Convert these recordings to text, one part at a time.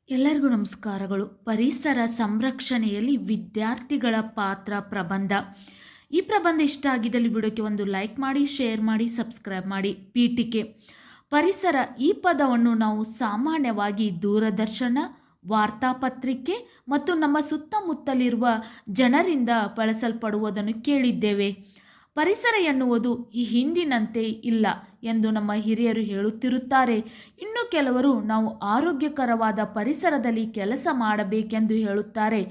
ಎಲ್ಲರಿಗೂ ನಮಸ್ಕಾರಗಳು. ಪರಿಸರ ಸಂರಕ್ಷಣೆಯಲ್ಲಿ ವಿದ್ಯಾರ್ಥಿಗಳ ಪಾತ್ರ ಪ್ರಬಂಧ. ಈ ಪ್ರಬಂಧ ಇಷ್ಟ ಆಗಿದ್ದಲ್ಲಿ ವಿಡಿಯೋಕ್ಕೆ ಒಂದು ಲೈಕ್ ಮಾಡಿ, ಶೇರ್ ಮಾಡಿ, ಸಬ್ಸ್ಕ್ರೈಬ್ ಮಾಡಿ. ಪೀಠಿಕೆ. ಪರಿಸರ ಈ ಪದವನ್ನು ನಾವು ಸಾಮಾನ್ಯವಾಗಿ ದೂರದರ್ಶನ, ವಾರ್ತಾಪತ್ರಿಕೆ ಮತ್ತು ನಮ್ಮ ಸುತ್ತಮುತ್ತಲಿರುವ ಜನರಿಂದ ಬಳಸಲ್ಪಡುವುದನ್ನು ಕೇಳಿದ್ದೇವೆ. ಪರಿಸರ ಎನ್ನುವುದು ಈ ಹಿಂದಿನಂತೆ ಇಲ್ಲ ಎಂದು ನಮ್ಮ ಹಿರಿಯರು ಹೇಳುತ್ತಿರುತ್ತಾರೆ. ಇನ್ನು ಕೆಲವರು ನಾವು ಆರೋಗ್ಯಕರವಾದ ಪರಿಸರದಲ್ಲಿ ಕೆಲಸ ಮಾಡಬೇಕೆಂದು ಹೇಳುತ್ತಾರೆ.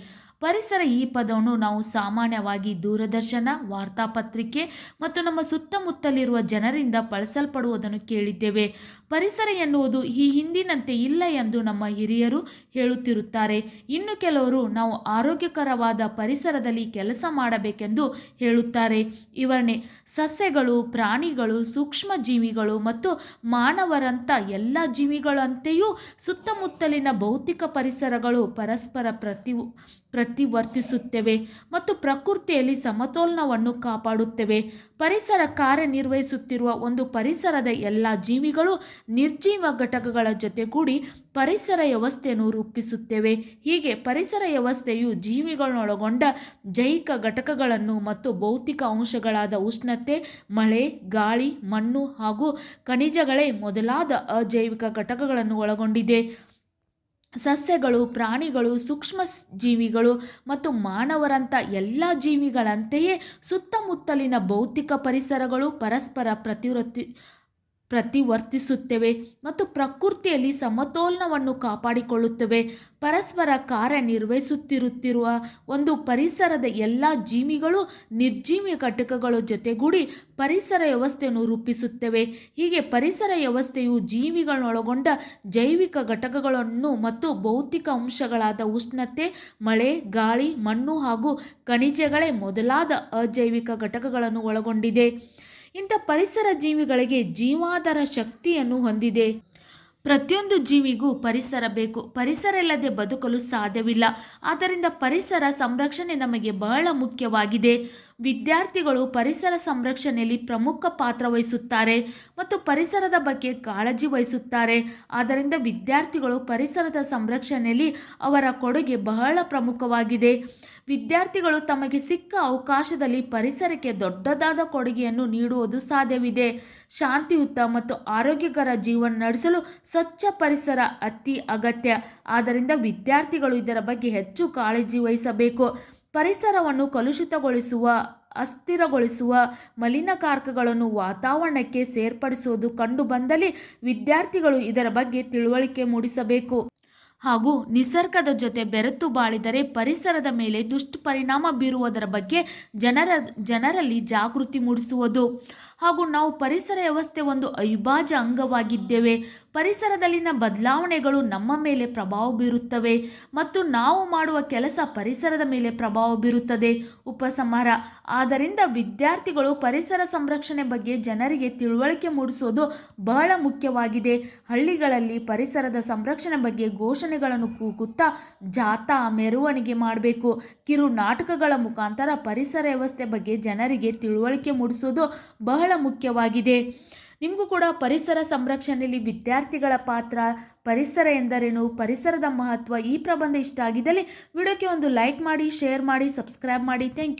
ಪರಿಸರ ಈ ಪದವನ್ನು ನಾವು ಸಾಮಾನ್ಯವಾಗಿ ದೂರದರ್ಶನ, ವಾರ್ತಾಪತ್ರಿಕೆ ಮತ್ತು ನಮ್ಮ ಸುತ್ತಮುತ್ತಲಿರುವ ಜನರಿಂದ ಬಳಸಲ್ಪಡುವುದನ್ನು ಕೇಳಿದ್ದೇವೆ. ಪರಿಸರ ಎನ್ನುವುದು ಈ ಹಿಂದಿನಂತೆ ಇಲ್ಲ ಎಂದು ನಮ್ಮ ಹಿರಿಯರು ಹೇಳುತ್ತಿರುತ್ತಾರೆ. ಇನ್ನು ಕೆಲವರು ನಾವು ಆರೋಗ್ಯಕರವಾದ ಪರಿಸರದಲ್ಲಿ ಕೆಲಸ ಮಾಡಬೇಕೆಂದು ಹೇಳುತ್ತಾರೆ. ವಿವರಣೆ: ಸಸ್ಯಗಳು, ಪ್ರಾಣಿಗಳು, ಸೂಕ್ಷ್ಮ ಜೀವಿಗಳು ಮತ್ತು ಮಾನವರಂಥ ಎಲ್ಲ ಜೀವಿಗಳಂತೆಯೂ ಸುತ್ತಮುತ್ತಲಿನ ಭೌತಿಕ ಪರಿಸರಗಳು ಪರಸ್ಪರ ಪ್ರತಿವರ್ತಿಸುತ್ತವೆ ಮತ್ತು ಪ್ರಕೃತಿಯಲ್ಲಿ ಸಮತೋಲನವನ್ನು ಕಾಪಾಡುತ್ತವೆ. ಪರಿಸರ ಕಾರ್ಯನಿರ್ವಹಿಸುತ್ತಿರುವ ಒಂದು ಪರಿಸರದ ಎಲ್ಲ ಜೀವಿಗಳು ನಿರ್ಜೀವ ಘಟಕಗಳ ಜೊತೆಗೂಡಿ ಪರಿಸರ ವ್ಯವಸ್ಥೆಯನ್ನು ರೂಪಿಸುತ್ತವೆ. ಹೀಗೆ ಪರಿಸರ ವ್ಯವಸ್ಥೆಯು ಜೀವಿಗಳನ್ನೊಳಗೊಂಡ ಜೈವಿಕ ಘಟಕಗಳನ್ನು ಮತ್ತು ಭೌತಿಕ ಅಂಶಗಳಾದ ಉಷ್ಣತೆ, ಮಳೆ, ಗಾಳಿ, ಮಣ್ಣು ಹಾಗೂ ಖನಿಜಗಳೇ ಮೊದಲಾದ ಅಜೈವಿಕ ಘಟಕಗಳನ್ನು ಒಳಗೊಂಡಿದೆ. ಸಸ್ಯಗಳು, ಪ್ರಾಣಿಗಳು, ಸೂಕ್ಷ್ಮ ಜೀವಿಗಳು ಮತ್ತು ಮಾನವರಂಥ ಎಲ್ಲ ಜೀವಿಗಳಂತೆಯೇ ಸುತ್ತಮುತ್ತಲಿನ ಭೌತಿಕ ಪರಿಸರಗಳು ಪರಸ್ಪರ ಪ್ರತಿವರ್ತಿಸುತ್ತವೆ ಮತ್ತು ಪ್ರಕೃತಿಯಲ್ಲಿ ಸಮತೋಲನವನ್ನು ಕಾಪಾಡಿಕೊಳ್ಳುತ್ತವೆ. ಪರಸ್ಪರ ಕಾರ್ಯನಿರ್ವಹಿಸುತ್ತಿರುವ ಒಂದು ಪರಿಸರದ ಎಲ್ಲ ಜೀವಿಗಳು ನಿರ್ಜೀವ ಘಟಕಗಳ ಜೊತೆಗೂಡಿ ಪರಿಸರ ವ್ಯವಸ್ಥೆಯನ್ನು ರೂಪಿಸುತ್ತವೆ. ಹೀಗೆ ಪರಿಸರ ವ್ಯವಸ್ಥೆಯು ಜೀವಿಗಳನ್ನೊಳಗೊಂಡ ಜೈವಿಕ ಘಟಕಗಳನ್ನು ಮತ್ತು ಭೌತಿಕ ಅಂಶಗಳಾದ ಉಷ್ಣತೆ, ಮಳೆ, ಗಾಳಿ, ಮಣ್ಣು ಹಾಗೂ ಖನಿಜಗಳೇ ಮೊದಲಾದ ಅಜೈವಿಕ ಘಟಕಗಳನ್ನು ಒಳಗೊಂಡಿದೆ. ಇಂಥ ಪರಿಸರ ಜೀವಿಗಳಿಗೆ ಜೀವಾಧಾರ ಶಕ್ತಿಯನ್ನು ಹೊಂದಿದೆ. ಪ್ರತಿಯೊಂದು ಜೀವಿಗೂ ಪರಿಸರ ಬೇಕು. ಪರಿಸರ ಇಲ್ಲದೆ ಬದುಕಲು ಸಾಧ್ಯವಿಲ್ಲ. ಆದ್ದರಿಂದ ಪರಿಸರ ಸಂರಕ್ಷಣೆ ನಮಗೆ ಬಹಳ ಮುಖ್ಯವಾಗಿದೆ. ವಿದ್ಯಾರ್ಥಿಗಳು ಪರಿಸರ ಸಂರಕ್ಷಣೆಯಲ್ಲಿ ಪ್ರಮುಖ ಪಾತ್ರ ವಹಿಸುತ್ತಾರೆ ಮತ್ತು ಪರಿಸರದ ಬಗ್ಗೆ ಕಾಳಜಿ ವಹಿಸುತ್ತಾರೆ. ಆದ್ದರಿಂದ ವಿದ್ಯಾರ್ಥಿಗಳು ಪರಿಸರದ ಸಂರಕ್ಷಣೆಯಲ್ಲಿ ಅವರ ಕೊಡುಗೆ ಬಹಳ ಪ್ರಮುಖವಾಗಿದೆ. ವಿದ್ಯಾರ್ಥಿಗಳು ತಮಗೆ ಸಿಕ್ಕ ಅವಕಾಶದಲ್ಲಿ ಪರಿಸರಕ್ಕೆ ದೊಡ್ಡದಾದ ಕೊಡುಗೆಯನ್ನು ನೀಡುವುದು ಸಾಧ್ಯವಿದೆ. ಶಾಂತಿಯುತ ಮತ್ತು ಆರೋಗ್ಯಕರ ಜೀವನ ನಡೆಸಲು ಸ್ವಚ್ಛ ಪರಿಸರ ಅತಿ ಅಗತ್ಯ. ಆದ್ದರಿಂದ ವಿದ್ಯಾರ್ಥಿಗಳು ಇದರ ಬಗ್ಗೆ ಹೆಚ್ಚು ಕಾಳಜಿ ವಹಿಸಬೇಕು. ಪರಿಸರವನ್ನು ಕಲುಷಿತಗೊಳಿಸುವ, ಅಸ್ಥಿರಗೊಳಿಸುವ ಮಲಿನಕಾರಕಗಳನ್ನು ವಾತಾವರಣಕ್ಕೆ ಸೇರ್ಪಡಿಸುವುದು ಕಂಡುಬಂದಲ್ಲಿ ವಿದ್ಯಾರ್ಥಿಗಳು ಇದರ ಬಗ್ಗೆ ತಿಳುವಳಿಕೆ ಮೂಡಿಸಬೇಕು. ಹಾಗೂ ನಿಸರ್ಗದ ಜೊತೆ ಬೆರೆತು ಬಾಳಿದರೆ ಪರಿಸರದ ಮೇಲೆ ದುಷ್ಪರಿಣಾಮ ಬೀರುವುದರ ಬಗ್ಗೆ ಜನರಲ್ಲಿ ಜಾಗೃತಿ ಮೂಡಿಸುವುದು. ಹಾಗೂ ನಾವು ಪರಿಸರ ವ್ಯವಸ್ಥೆ ಒಂದು ಅವಿಭಾಜ್ಯ ಅಂಗವಾಗಿದ್ದೇವೆ. ಪರಿಸರದಲ್ಲಿನ ಬದಲಾವಣೆಗಳು ನಮ್ಮ ಮೇಲೆ ಪ್ರಭಾವ ಬೀರುತ್ತವೆ ಮತ್ತು ನಾವು ಮಾಡುವ ಕೆಲಸ ಪರಿಸರದ ಮೇಲೆ ಪ್ರಭಾವ ಬೀರುತ್ತದೆ. ಉಪಸಂಹಾರ: ಆದ್ದರಿಂದ ವಿದ್ಯಾರ್ಥಿಗಳು ಪರಿಸರ ಸಂರಕ್ಷಣೆ ಬಗ್ಗೆ ಜನರಿಗೆ ತಿಳುವಳಿಕೆ ಮೂಡಿಸುವುದು ಬಹಳ ಮುಖ್ಯವಾಗಿದೆ. ಹಳ್ಳಿಗಳಲ್ಲಿ ಪರಿಸರದ ಸಂರಕ್ಷಣೆ ಬಗ್ಗೆ ಘೋಷಣೆಗಳನ್ನು ಕೂಗುತ್ತಾ ಜಾಥಾ, ಮೆರವಣಿಗೆ ಮಾಡಬೇಕು. ಕಿರು ನಾಟಕಗಳ ಮುಖಾಂತರ ಪರಿಸರ ವ್ಯವಸ್ಥೆ ಬಗ್ಗೆ ಜನರಿಗೆ ತಿಳುವಳಿಕೆ ಮೂಡಿಸುವುದು ಬಹಳ ಮುಖ್ಯವಾಗಿದೆ. ನಿಮಗೂ ಕೂಡ ಪರಿಸರ ಸಂರಕ್ಷಣೆಯಲ್ಲಿ ವಿದ್ಯಾರ್ಥಿಗಳ ಪಾತ್ರ, ಪರಿಸರ ಎಂದರೇನು, ಪರಿಸರದ ಮಹತ್ವ ಈ ಪ್ರಬಂಧ ಇಷ್ಟ ಆಗಿದ್ದಲ್ಲಿ ವಿಡಿಯೋಕ್ಕೆ ಒಂದು ಲೈಕ್ ಮಾಡಿ, ಶೇರ್ ಮಾಡಿ, ಸಬ್ಸ್ಕ್ರೈಬ್ ಮಾಡಿ. Thank you.